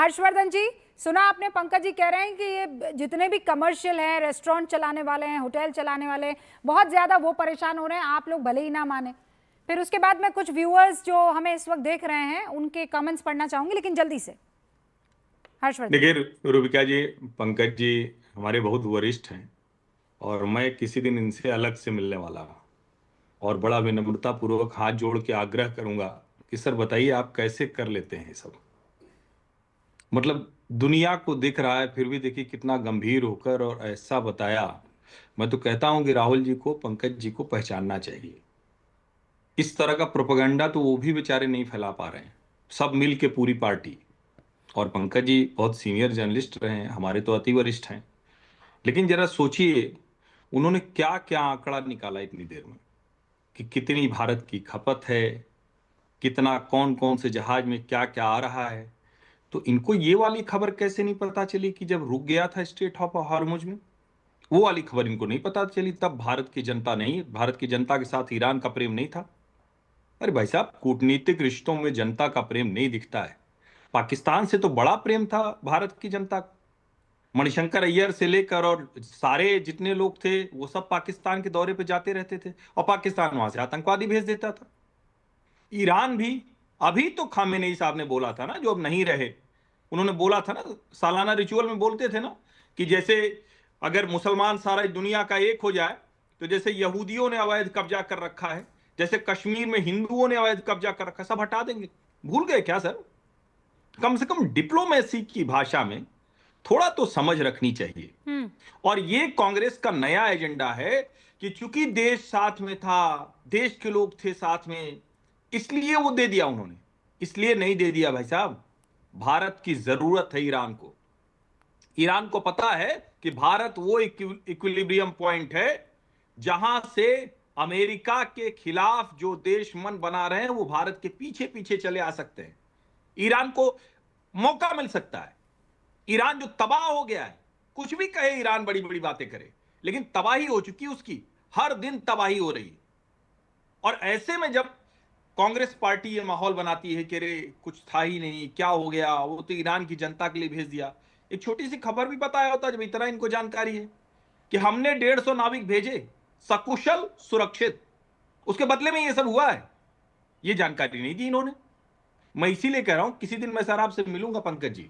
हर्षवर्धन जी, सुना आपने, पंकज जी कह रहे हैं कि ये जितने भी कमर्शियल हैं, रेस्टोरेंट चलाने वाले हैं, होटल चलाने वाले हैं, बहुत ज्यादा वो परेशान हो रहे हैं, आप लोग भले ही ना माने। फिर उसके बाद मैं कुछ व्यूअर्स जो हमें इस वक्त देख रहे हैं उनके कमेंट्स पढ़ना चाहूंगी, लेकिन जल्दी से हर्षवर्धन। देखिए रूबिका जी, पंकज जी हमारे बहुत वरिष्ठ हैं और मैं किसी दिन इनसे अलग से मिलने वाला हूँ और बड़ा विनम्रता पूर्वक हाथ जोड़ के आग्रह करूंगा कि सर बताइए आप कैसे कर लेते हैं ये सब। मतलब दुनिया को दिख रहा है फिर भी देखिए कितना गंभीर होकर और ऐसा बताया। मैं तो कहता हूं कि राहुल जी को, पंकज जी को पहचानना चाहिए। इस तरह का प्रोपेगेंडा तो वो भी बेचारे नहीं फैला पा रहे हैं, सब मिल के पूरी पार्टी। और पंकज जी बहुत सीनियर जर्नलिस्ट रहे हैं, हमारे तो अति वरिष्ठ हैं। लेकिन जरा सोचिए उन्होंने क्या क्या आंकड़ा निकाला इतनी देर में कि कितनी भारत की खपत है, कितना कौन कौन से जहाज में क्या क्या आ रहा है। तो इनको ये वाली खबर कैसे नहीं पता चली कि जब रुक गया था स्ट्रेट ऑफ हॉर्मुज में, वो वाली खबर इनको नहीं पता चली। तब भारत की जनता नहीं, भारत की जनता के साथ ईरान का प्रेम नहीं था। अरे भाई साहब, कूटनीतिक रिश्तों में जनता का प्रेम नहीं दिखता है। पाकिस्तान से तो बड़ा प्रेम था भारत की जनता का। मणिशंकर अय्यर से लेकर और सारे जितने लोग थे वो सब पाकिस्तान के दौरे पे जाते रहते थे और पाकिस्तान वहां से आतंकवादी भेज देता था। ईरान भी, अभी तो खामेनेई साहब ने बोला था ना, जो अब नहीं रहे, उन्होंने बोला था ना, सालाना रिचुअल में बोलते थे ना कि जैसे अगर मुसलमान सारा दुनिया का एक हो जाए तो जैसे यहूदियों ने अवैध कब्जा कर रखा है, जैसे कश्मीर में हिंदुओं ने अवैध कब्जा कर रखा है, सब हटा देंगे। भूल गए क्या सर? कम से कम डिप्लोमेसी की भाषा में थोड़ा तो समझ रखनी चाहिए। और ये कांग्रेस का नया एजेंडा है कि चूंकि देश साथ में था, देश के लोग थे साथ में, इसलिए वो दे दिया उन्होंने। इसलिए नहीं दे दिया भाई साहब, भारत की जरूरत है ईरान को। ईरान को पता है कि भारत वो इक्विलिब्रियम पॉइंट है जहां से अमेरिका के खिलाफ जो देश मन बना रहे हैं वो भारत के पीछे पीछे चले आ सकते हैं। ईरान को मौका मिल सकता है। ईरान जो तबाह हो गया है, कुछ भी कहे ईरान, बड़ी बड़ी बातें करे, लेकिन तबाही हो चुकी है उसकी, हर दिन तबाही हो रही है। और ऐसे में जब कांग्रेस पार्टी ये माहौल बनाती है कि अरे कुछ था ही नहीं, क्या हो गया, वो तो ईरान की जनता के लिए भेज दिया। एक छोटी सी खबर भी बताया होता जब इतना इनको जानकारी है कि हमने 150 नाविक भेजे सकुशल सुरक्षित, उसके बदले में ये सब हुआ है, ये जानकारी नहीं दी इन्होंने। मैं इसीलिए कह रहा हूं किसी दिन मैं सर आपसे मिलूंगा पंकज जी,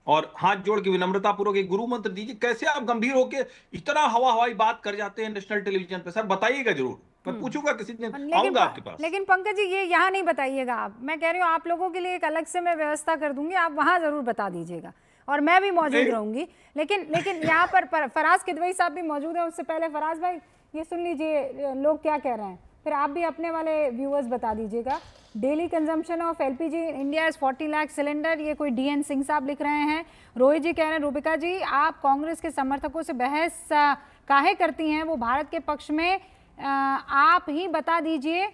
और हाथ जोड़ के विनम्रता पूर्वक एक गुरु मंत्र दीजिए। कैसे आप गंभीर होके इतना हवा हवाई बात कर जाते हैं नेशनल टेलीविजन पे? सर बताइएगा जरूर, मैं पूछूंगा किसी दिन, आऊंगा आपके पास। लेकिन पंकज जी ये यहाँ नहीं बताइएगा आप, मैं कह रही हूँ आप लोगों के लिए एक अलग से मैं व्यवस्था कर दूंगी, आप वहाँ जरूर बता दीजिएगा और मैं भी मौजूद रहूंगी। लेकिन लेकिन यहाँ पर फराज किदवई साहब भी मौजूद हैं। उससे पहले फराज भाई ये सुन लीजिए लोग क्या कह रहे हैं, फिर आप भी अपने वाले व्यूअर्स बता दीजिएगा। Daily consumption of LPG India is 40 lakh cylinder, ये कोई डीएन सिंह साहब लिख रहे हैं। रोहित जी कह रहे हैं रूबिका जी आप कांग्रेस के समर्थकों से बहस काहे करती हैं, वो भारत के पक्ष में, आप ही बता दीजिए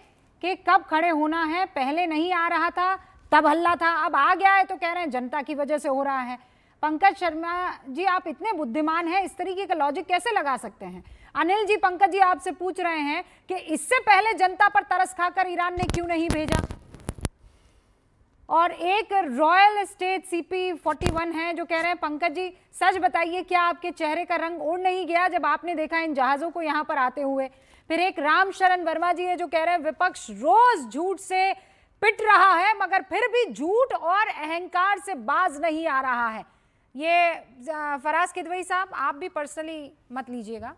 कि कब खड़े होना है, पहले नहीं आ रहा था तब हल्ला था, अब आ गया है तो कह रहे हैं जनता की वजह से हो रहा है। पंकज शर्मा जी आप इतने बुद्धिमान हैं, इस तरीके का लॉजिक कैसे लगा सकते हैं? अनिल जी पंकज जी आपसे पूछ रहे हैं कि इससे पहले जनता पर तरस खाकर ईरान ने क्यों नहीं भेजा। और एक रॉयल स्टेट सीपी 41 है जो कह रहे हैं पंकज जी सच बताइए क्या आपके चेहरे का रंग उड़ नहीं गया जब आपने देखा इन जहाजों को यहां पर आते हुए। फिर एक राम शरण वर्मा जी है जो कह रहे हैं विपक्ष रोज झूठ से पिट रहा है मगर फिर भी झूठ और अहंकार से बाज नहीं आ रहा है। ये फराज किदवई साहब आप भी पर्सनली मत लीजिएगा,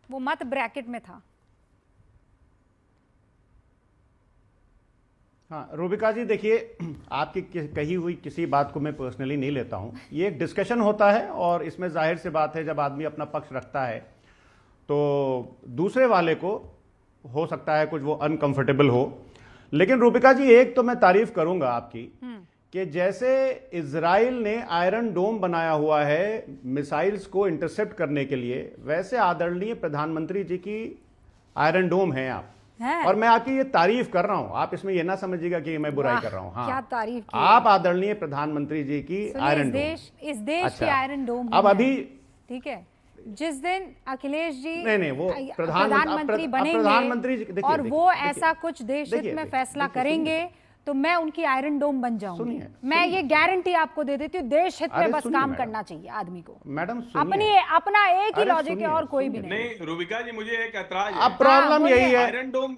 वो मत ब्रैकेट में था। हाँ रूबिका जी, देखिए आपकी कही हुई किसी बात को मैं पर्सनली नहीं लेता हूं। ये एक डिस्कशन होता है और इसमें जाहिर सी बात है जब आदमी अपना पक्ष रखता है तो दूसरे वाले को हो सकता है कुछ वो अनकंफर्टेबल हो। लेकिन रूबिका जी एक तो मैं तारीफ करूंगा आपकी कि जैसे इजराइल ने आयरन डोम बनाया हुआ है मिसाइल्स को इंटरसेप्ट करने के लिए, वैसे आदरणीय प्रधानमंत्री जी की आयरन डोम है आप है। और मैं आपकी ये तारीफ कर रहा हूं, आप इसमें ये ना समझिएगा कि मैं बुराई कर रहा हूं। हाँ, क्या तारीफ की आप आदरणीय प्रधानमंत्री जी की आयरन डोम, इस देश की आयरन डोम अब अभी ठीक है। जिस दिन अखिलेश जी नहीं वो प्रधानमंत्री बनेंगे प्रधानमंत्री और वो ऐसा कुछ देश हित में फैसला करेंगे तो मैं उनकी आयरन डोम बन जाऊंगी। सुनिए, मैं ये गारंटी आपको दे देती हूँ, देश हित में अरे बस सुनिए काम मैडम। करना चाहिए आदमी को। मैडम अपना एक ही अरे लॉजिक है सुनिए, और कोई भी सुनिए। नहीं। नहीं रूबिका जी, मुझे एक ऐतराज है। अब प्रॉब्लम बोलिए। यही है आयरन डोम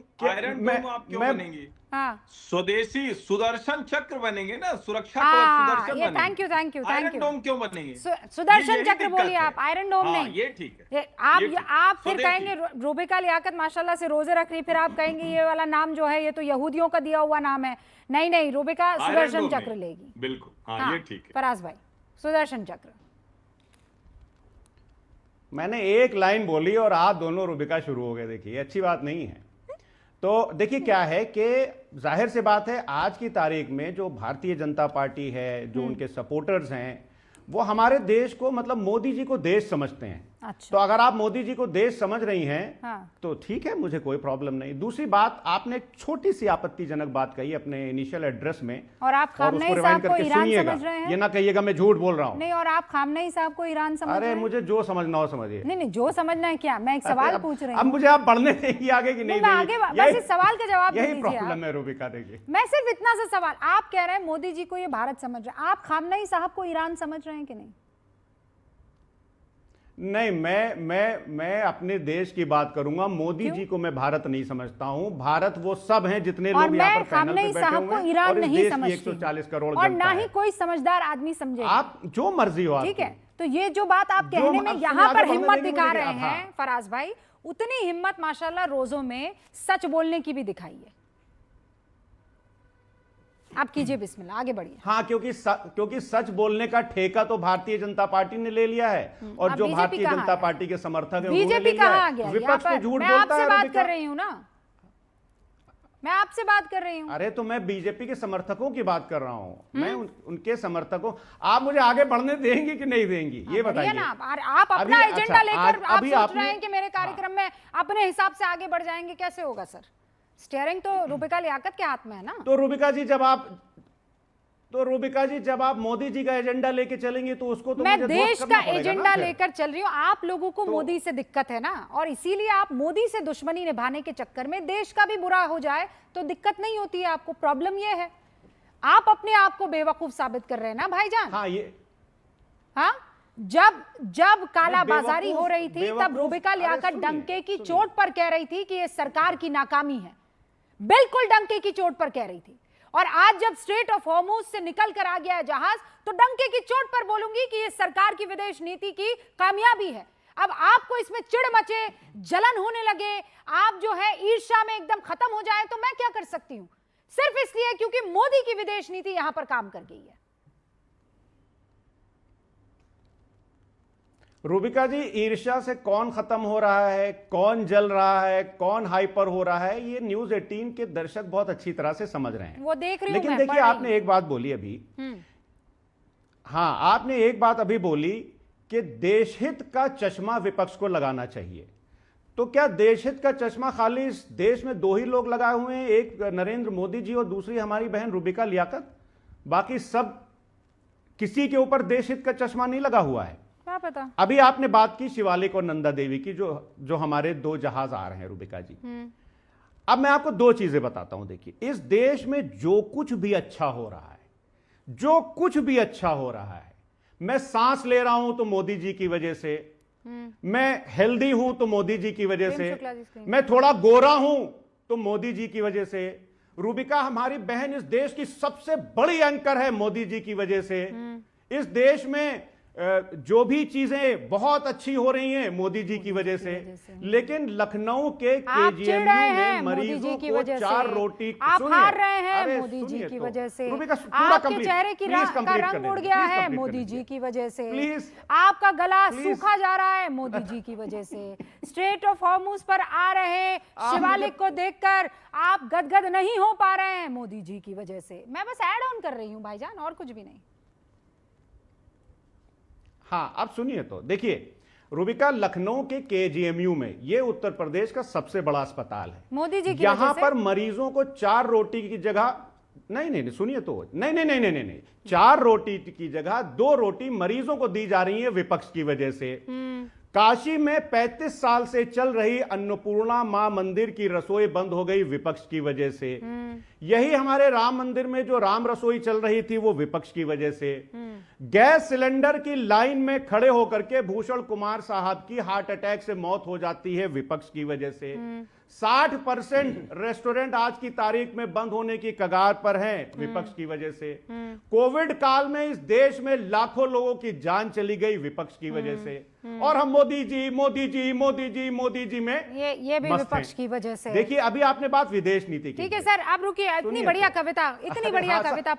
आप क्यों बनेंगी? हाँ स्वदेशी सुदर्शन चक्र बनेंगे ना, सुरक्षा कवच हाँ, सुदर्शन ये बनेंगे। थैंक यू आयरन डोम क्यों बनेंगे? सुदर्शन यही चक्र दिक्कत बोलिए है। आप, आयरन डोम हाँ, नहीं। ये ठीक है। आप ये ठीक। आप फिर स्वदेशी। कहेंगे रूबिका लियाकत माशाल्लाह से रोजे रख रही, फिर आप कहेंगे ये वाला नाम जो है ये तो यहूदियों का दिया हुआ नाम है। नहीं रूबिका आयरन सुदर्शन डोम चक्र नहीं। लेगी। बिल्कुल, हाँ, हाँ ये ठीक है। फराज भाई, सुदर्शन चक्र। मैंने एक लाइन बोली और आप दोनों रूबिका शुरू हो गए। देखिए अच्छी बात नहीं है। तो देखिए क्या है कि जाहिर सी बात है, आज की तारीख में जो भारतीय जनता पार्टी है, जो उनके सपोर्टर्स हैं, वो हमारे देश को मतलब मोदी जी को देश समझते हैं। अच्छा तो अगर आप मोदी जी को देश समझ रही हैं हाँ। तो ठीक है, मुझे कोई प्रॉब्लम नहीं। दूसरी बात, आपने एक छोटी सी आपत्तिजनक बात कही अपने इनिशियल एड्रेस में, और आप और उसको खामनेई रिवाइंड साहब को करके ईरान सुनिएगा, समझ रहे हैं? ये ना कहिएगा मैं झूठ बोल रहा हूं। नहीं, और आप खामनेई साहब को ईरान समझ रहे अरे हैं? मुझे जो समझना हो समझिए। नहीं जो समझना है क्या, मैं एक सवाल पूछ रही अब हूँ। मुझे आप बढ़ने देंगी आगे कि नहीं मैं देंगी? आगे बस इस सवाल का जवाब दे यही दीजिए आप। प्रॉब्लम है रूबिका। देखिए मैं सिर्फ इतना सा सवाल, आप कह रहे हैं मोदी जी को ये भारत समझ रहे हैं, आप खामनेई साहब को ईरान समझ रहे हैं कि नहीं? नहीं, मैं अपने देश की बात करूंगा। मोदी जी को मैं भारत नहीं समझता हूं। भारत वो सब हैं जितने और लोग यहाँ मैं पर पैनल पे खामनेई बैठे साहब को हुए हैं, ईरान और इस नहीं देश की समझती 140 करोड़ और जनता ना ही है। कोई समझदार आदमी समझेगा। आप जो मर्जी हो ठीक आपकी। है, तो ये जो बात आप जो कहने अब में सुनिए, यहाँ आगे पर बढ़ने हिम्मत देंगे दिखा मुझे? रहे हाँ। हैं फराज भाई, उतनी हिम्मत माशाल्लाह रोजों में सच बोलने की भी दिखाई है। आप कीजिए बिस्मिल्लाह, आगे बढ़िए। हाँ, क्योंकि सच बोलने का ठेका तो भारतीय जनता पार्टी ने ले लिया है, और अब जो बीजेपी भारतीय कहाँ जनता है? पार्टी के समर्थक हैं उन्होंने ले बीजेपी लिया कहाँ आ है। गया? विपक्ष तो झूठ मैं बोलता आपसे है बात रूबिका। कर रही हूँ ना, मैं आपसे बात कर रही हूँ। अरे तो मैं बीजेपी के समर्थकों की बात कर रहा हूं। मैं उनके समर्थकों, आप मुझे आगे बढ़ने देंगे कि नहीं देंगी ये बताइए ना। आप अपना अभी- एजेंडा अच्छा, लेकर आप अभी सोच आपने- रहे हैं कि मेरे कार्यक्रम में अपने हिसाब से आगे बढ़ जाएंगे, कैसे होगा सर? स्टीयरिंग तो रूबिका लियाकत के हाथ में है ना। तो रूबिका जी जब आप मोदी जी का एजेंडा लेके चलेंगे तो उसको तो मैं मुझे देश ध्वस्त करना का पड़ेगा एजेंडा ना फिर। लेकर चल रही हूँ। आप लोगों को मोदी से दिक्कत है ना, और इसीलिए आप मोदी से दुश्मनी निभाने के चक्कर में देश का भी बुरा हो जाए तो दिक्कत नहीं होती है आपको। प्रॉब्लम ये है, आप अपने आप को बेवकूफ साबित कर रहे हैं ना भाईजान। हाँ, ये हाँ, जब काला बाजारी हो रही थी तब बेवकूफ- रूबिका अरे लियाकत सुनिए, डंके की सुनिए। चोट पर कह रही थी कि ये सरकार की नाकामी है। बिल्कुल डंके की चोट पर कह रही थी। और आज जब स्ट्रेट ऑफ हॉर्मुज से निकल कर आ गया है जहाज, तो डंके की चोट पर बोलूंगी कि ये सरकार की विदेश नीति की कामयाबी है। अब आपको इसमें चिढ़ मचे, जलन होने लगे, आप जो है ईर्ष्या में एकदम खत्म हो जाए, तो मैं क्या कर सकती हूं? सिर्फ इसलिए क्योंकि मोदी की विदेश नीति यहां पर काम कर गई है। रूबिका जी, ईर्ष्या से कौन खत्म हो रहा है, कौन जल रहा है, कौन हाइपर हो रहा है, ये न्यूज 18 के दर्शक बहुत अच्छी तरह से समझ रहे हैं। वो देख रही हूं लेकिन मैं, देखिए, पढ़ रही आपने एक बात बोली अभी। हूं। हाँ, आपने एक बात अभी बोली कि देशहित का चश्मा विपक्ष को लगाना चाहिए। तो क्या देशहित का चश्मा खाली इस देश में दो ही लोग लगाए हुए हैं, एक नरेंद्र मोदी जी और दूसरी हमारी बहन रूबिका लियाकत? बाकी सब किसी के ऊपर देशहित का चश्मा नहीं लगा हुआ है। क्या पता। अभी आपने बात की शिवालिक और नंदा देवी की, जो हमारे दो जहाज आ रहे हैं रूबिका जी। अब मैं आपको दो चीजें बताता हूं। देखिए, इस देश में जो कुछ भी अच्छा हो रहा है, जो कुछ भी अच्छा हो रहा है, मैं सांस ले रहा हूं तो मोदी जी की वजह से, मैं हेल्दी हूं तो मोदी जी की वजह से, मैं थोड़ा गोरा हूं तो मोदी जी की वजह से, रूबिका हमारी बहन इस देश की सबसे बड़ी एंकर है मोदी जी की वजह से, इस देश में जो भी चीजें बहुत अच्छी हो रही हैं मोदी जी की वजह से। लेकिन लखनऊ के केजीएमयू में मरीजों को 4 रोटी, आप हार रहे हैं मोदी जी की वजह से, आपके चेहरे का रंग उड़ गया है मोदी जी की वजह से, आपका गला सूखा जा रहा है मोदी जी की वजह से, स्ट्रेट ऑफ हॉर्मुज पर आ रहे शिवालिक को देखकर आप गदगद नहीं हो पा रहे हैं मोदी जी की वजह से। मैं बस ऐड ऑन कर रही हूं भाईजान, और कुछ भी नहीं। हाँ, अब सुनिए तो देखिए, रूबिका, लखनऊ के केजीएमयू में, ये उत्तर प्रदेश का सबसे बड़ा अस्पताल है मोदी जी की यहां वजह से? पर मरीजों को 4 रोटी की जगह, नहीं सुनिए तो, नहीं, 4 रोटी की जगह 2 रोटी मरीजों को दी जा रही है विपक्ष की वजह से। काशी में 35 साल से चल रही अन्नपूर्णा मां मंदिर की रसोई बंद हो गई विपक्ष की वजह से। यही हमारे राम मंदिर में जो राम रसोई चल रही थी वो विपक्ष की वजह से। गैस सिलेंडर की लाइन में खड़े होकर के भूषण कुमार साहब की हार्ट अटैक से मौत हो जाती है विपक्ष की वजह से। 60% रेस्टोरेंट आज की तारीख में बंद होने की कगार पर हैं विपक्ष की वजह से। कोविड काल में इस देश में लाखों लोगों की जान चली गई विपक्ष की वजह से। और हम मोदी जी मोदी जी मोदी जी मोदी जी में ये भी मस्त विपक्ष हैं। की वजह से। देखिए अभी आपने बात विदेश नीति की। ठीक है सर, आप रुकिए, इतनी बढ़िया कविता, इतनी बढ़िया कविता